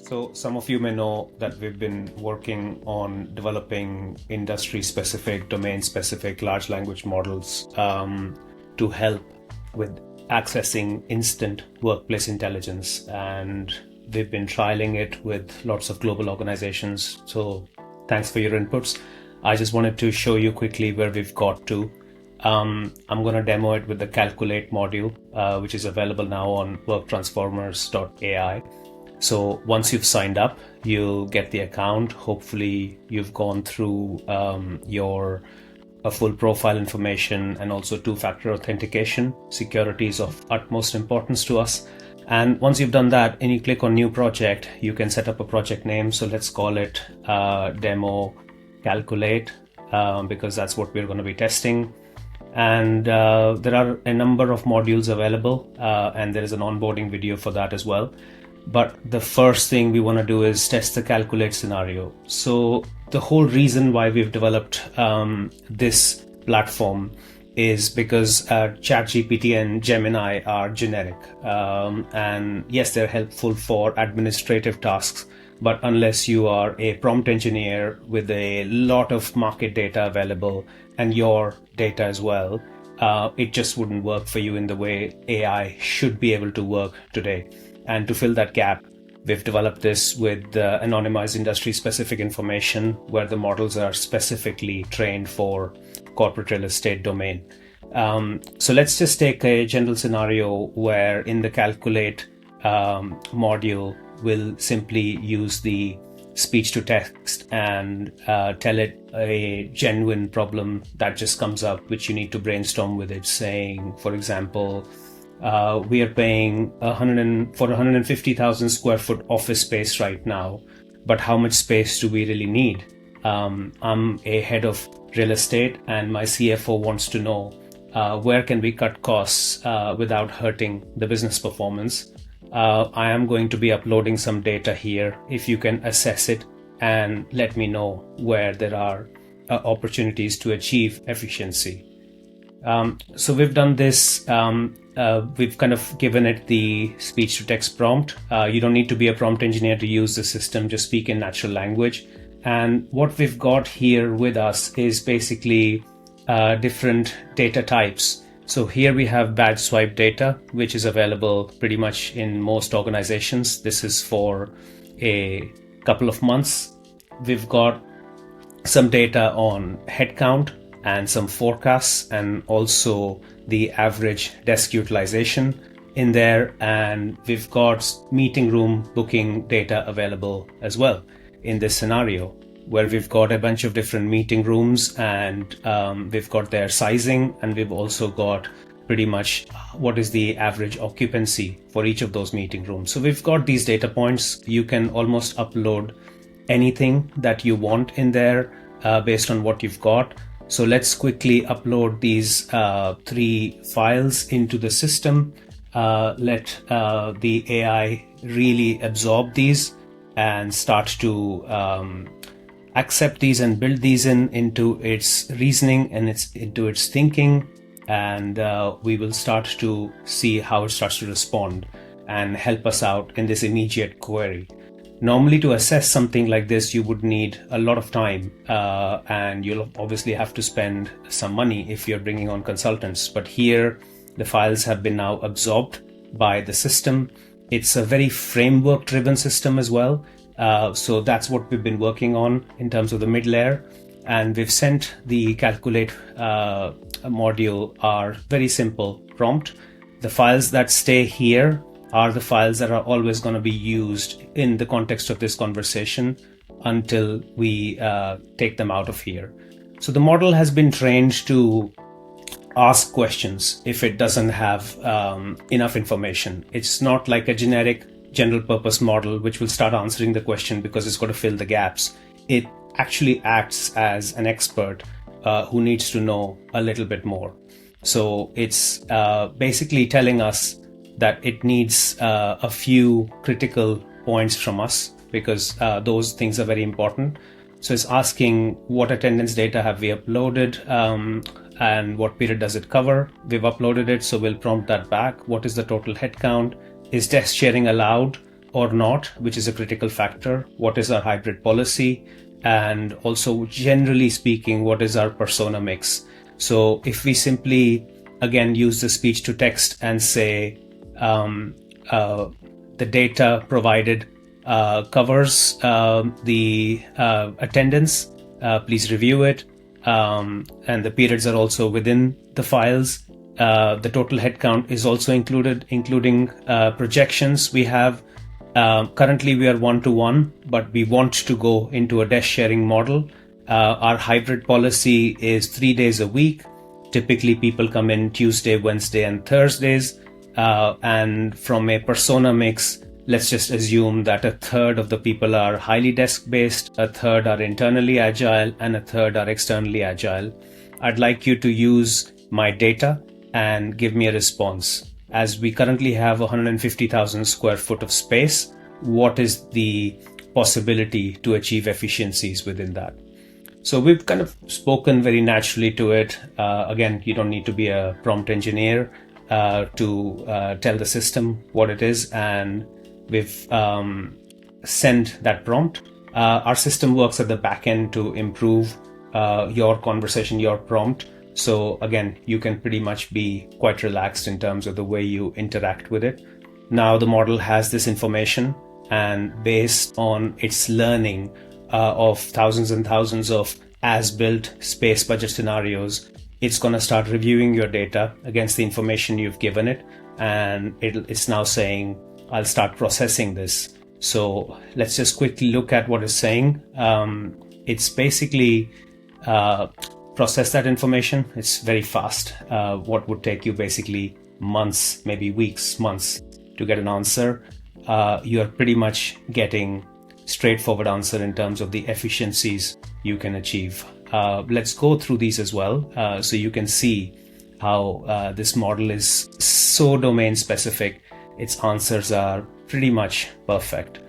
So some of you may know that we've been working on developing industry-specific, domain-specific large language models to help with accessing instant workplace intelligence. And we've been trialing it with lots of global organizations. So thanks for your inputs. I just wanted to show you quickly where we've got to. I'm going to demo it with the Calculate module, which is available now on Worktransformers.ai. So once you've signed up, you'll get the account. Hopefully you've gone through your full profile information and also two-factor authentication. Security is of utmost importance to us. And once you've done that and you click on new project, you can set up a project name. So let's call it Demo Calculate because that's what we're going to be testing. And there are a number of modules available and there is an onboarding video for that as well. But the first thing we want to do is test the Calculate scenario. So the whole reason why we've developed this platform is because ChatGPT and Gemini are generic. And yes, they're helpful for administrative tasks, but unless you are a prompt engineer with a lot of market data available and your data as well, it just wouldn't work for you in the way AI should be able to work today. And to fill that gap, we've developed this with anonymized industry-specific information where the models are specifically trained for corporate real estate domain. So let's just take a general scenario where in the Calculate module, we'll simply use the speech to text and tell it a genuine problem that just comes up, which you need to brainstorm with it, saying, for example, we are paying for 150,000 square foot office space right now, but how much space do we really need? I'm a head of real estate and my CFO wants to know where can we cut costs without hurting the business performance. I am going to be uploading some data here. If you can assess it and let me know where there are opportunities to achieve efficiency. So we've done this. We've kind of given it the speech to text prompt. You don't need to be a prompt engineer to use the system, just speak in natural language. And what we've got here with us is basically different data types. So here we have badge swipe data, which is available pretty much in most organizations. This is for a couple of months. We've got some data on headcount and some forecasts and also the average desk utilization in there. And we've got meeting room booking data available as well in this scenario, where we've got a bunch of different meeting rooms and we've got their sizing, and we've also got pretty much what is the average occupancy for each of those meeting rooms. So we've got these data points. You can almost upload anything that you want in there based on what you've got. So let's quickly upload these 3 files into the system. Let the AI really absorb these and start to accept these and build these into its reasoning and into its thinking. And we will start to see how it starts to respond and help us out in this immediate query. Normally, to assess something like this, you would need a lot of time and you'll obviously have to spend some money if you're bringing on consultants. But here, the files have been now absorbed by the system. It's a very framework-driven system as well. So that's what we've been working on in terms of the mid layer. And we've sent the Calculate module are very simple prompt. The files that stay here are the files that are always going to be used in the context of this conversation until we take them out of here. So the model has been trained to ask questions if it doesn't have enough information. It's not like a generic general purpose model which will start answering the question because it's got to fill the gaps. It actually acts as an expert who needs to know a little bit more. So it's basically telling us that it needs a few critical points from us because those things are very important. So it's asking what attendance data have we uploaded and what period does it cover. We've uploaded it, so we'll prompt that back. What is the total headcount? Is desk sharing allowed? or not, which is a critical factor. What is our hybrid policy? And also, generally speaking, what is our persona mix? So if we simply, again, use the speech to text and say, the data provided covers the attendance, please review it, and the periods are also within the files. The total headcount is also included, including projections. We have currently we are 1-to-1, but we want to go into a desk sharing model. Our hybrid policy is 3 days a week. Typically, people come in Tuesday, Wednesday, and Thursdays. And from a persona mix, let's just assume that a third of the people are highly desk-based, a third are internally agile, and a third are externally agile. I'd like you to use my data and give me a response. As we currently have 150,000 square foot of space, what is the possibility to achieve efficiencies within that? So we've kind of spoken very naturally to it. Again, you don't need to be a prompt engineer to tell the system what it is, and we've sent that prompt. Our system works at the back end to improve your conversation, your prompt. So again, you can pretty much be quite relaxed in terms of the way you interact with it. Now the model has this information, and based on its learning of thousands and thousands of as-built space budget scenarios, it's going to start reviewing your data against the information you've given it, and it's now saying, I'll start processing this. So let's just quickly look at what it's saying. It's basically process that information. It's very fast. What would take you basically months, maybe weeks, months to get an answer, you're pretty much getting straightforward answer in terms of the efficiencies you can achieve. Let's go through these as well, so you can see how this model is so domain specific. Its answers are pretty much perfect.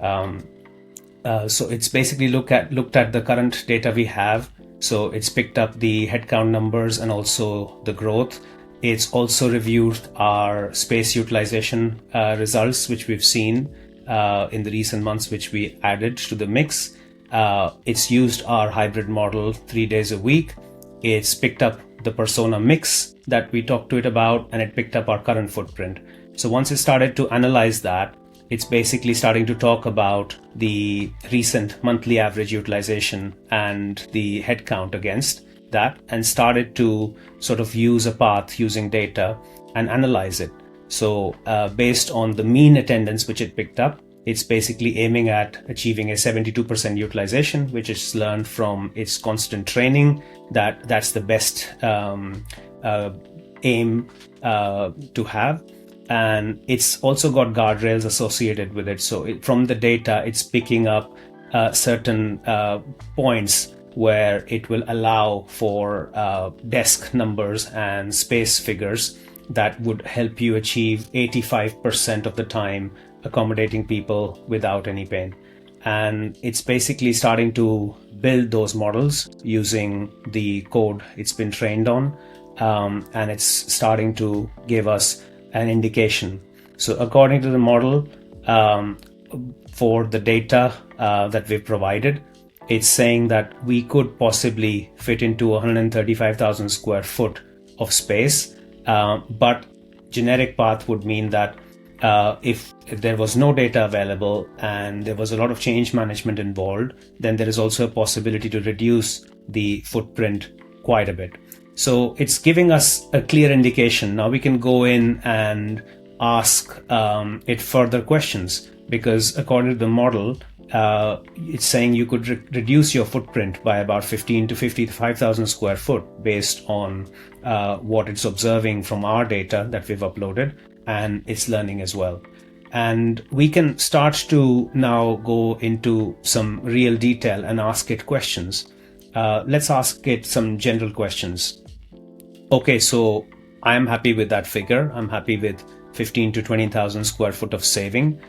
So it's basically looked at the current data we have. So it's picked up the headcount numbers and also the growth. It's also reviewed our space utilization results, which we've seen in the recent months, which we added to the mix. It's used our hybrid model 3 days a week. It's picked up the persona mix that we talked to it about, and it picked up our current footprint. So once it started to analyze that, it's basically starting to talk about the recent monthly average utilization and the headcount against that, and started to sort of use a path using data and analyze it. So based on the mean attendance which it picked up, it's basically aiming at achieving a 72% utilization, which is learned from its constant training. That's the best aim to have. And it's also got guardrails associated with it. So from the data, it's picking up certain points where it will allow for desk numbers and space figures that would help you achieve 85% of the time accommodating people without any pain. And it's basically starting to build those models using the code it's been trained on, and it's starting to give us an indication. So according to the model, for the data that we've provided, it's saying that we could possibly fit into 135,000 square foot of space, but generic path would mean that if there was no data available and there was a lot of change management involved, then there is also a possibility to reduce the footprint quite a bit. So it's giving us a clear indication. Now we can go in and ask it further questions, because according to the model, it's saying you could reduce your footprint by about 15 to 55,000 square foot based on what it's observing from our data that we've uploaded, and it's learning as well. And we can start to now go into some real detail and ask it questions. Let's ask it some general questions. Okay, so I'm happy with that figure. I'm happy with 15 to 20,000 square foot of saving.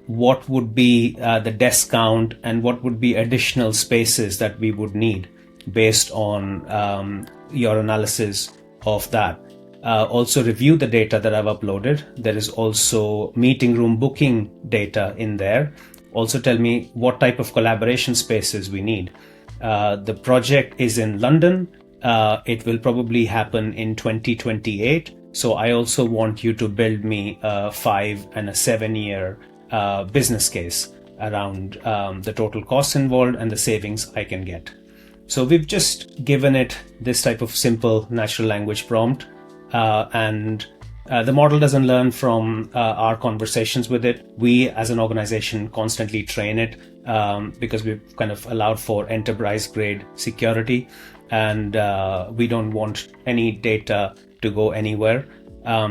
What would be the desk count, and what would be additional spaces that we would need based on your analysis of that? also review the data that I've uploaded. There is also meeting room booking data in there. Also tell me what type of collaboration spaces we need. The project is in London. It will probably happen in 2028. So I also want you to build me a 5 and a 7 year business case around the total costs involved and the savings I can get. So we've just given it this type of simple natural language prompt, and the model doesn't learn from our conversations with it. We as an organization constantly train it because we've kind of allowed for enterprise grade security, and we don't want any data to go anywhere.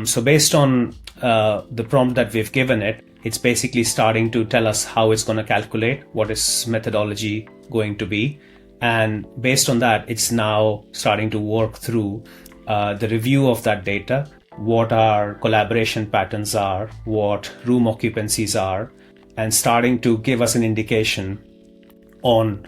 So based on the prompt that we've given it, it's basically starting to tell us how it's going to calculate, what its methodology going to be. And based on that, it's now starting to work through the review of that data, what our collaboration patterns are, what room occupancies are, and starting to give us an indication on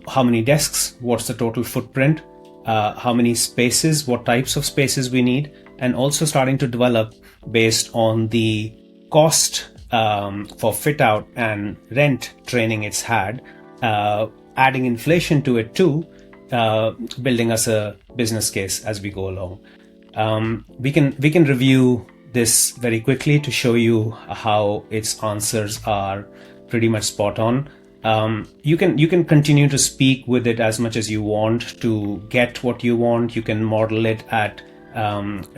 how many desks, what's the total footprint, how many spaces, what types of spaces we need, and also starting to develop based on the cost for fit out and rent training it's had, adding inflation to it too, building us a business case as we go along. We can review this very quickly to show you how its answers are pretty much spot on. You can continue to speak with it as much as you want to get what you want. You can model it at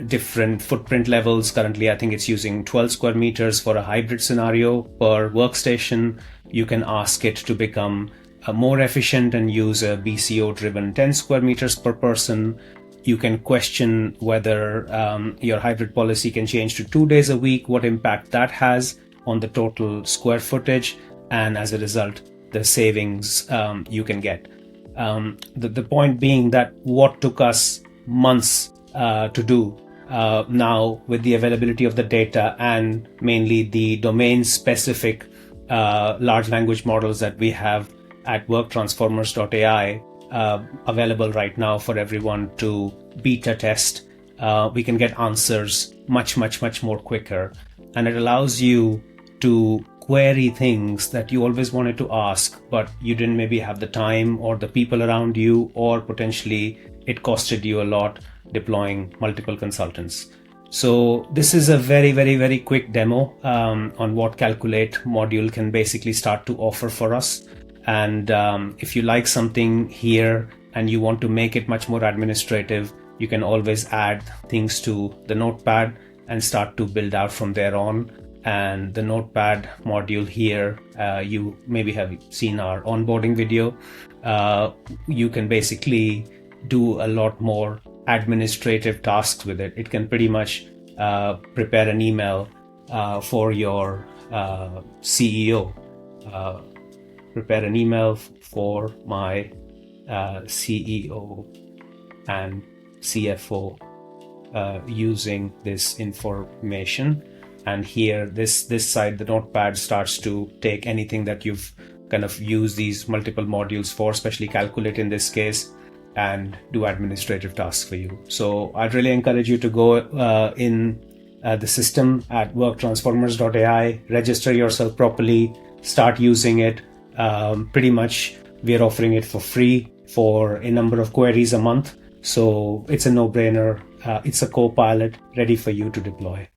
different footprint levels. Currently, I think it's using 12 square meters for a hybrid scenario per workstation. You can ask it to become more efficient and use a BCO driven 10 square meters per person. You can question whether your hybrid policy can change to 2 days a week, what impact that has on the total square footage, and as a result, the savings you can get. The point being that what took us months to do, now with the availability of the data and mainly the domain specific large language models that we have at Worktransformers.ai available right now for everyone to beta test, we can get answers much more quicker, and it allows you to query things that you always wanted to ask but you didn't maybe have the time or the people around you, or potentially it costed you a lot deploying multiple consultants. So this is a very quick demo on what Calculate module can basically start to offer for us. And if you like something here and you want to make it much more administrative, you can always add things to the notepad and start to build out from there on. And the notepad module here, you maybe have seen our onboarding video. You can basically do a lot more administrative tasks with it. It can pretty much prepare an email for your CEO. Prepare an email for my CEO and CFO using this information. And here, this side, the notepad starts to take anything that you've kind of used these multiple modules for, especially Calculate in this case, and do administrative tasks for you. So I'd really encourage you to go in the system at Worktransformers.ai, register yourself properly, start using it. Pretty much we're offering it for free for a number of queries a month. So it's a no-brainer. It's a co-pilot ready for you to deploy.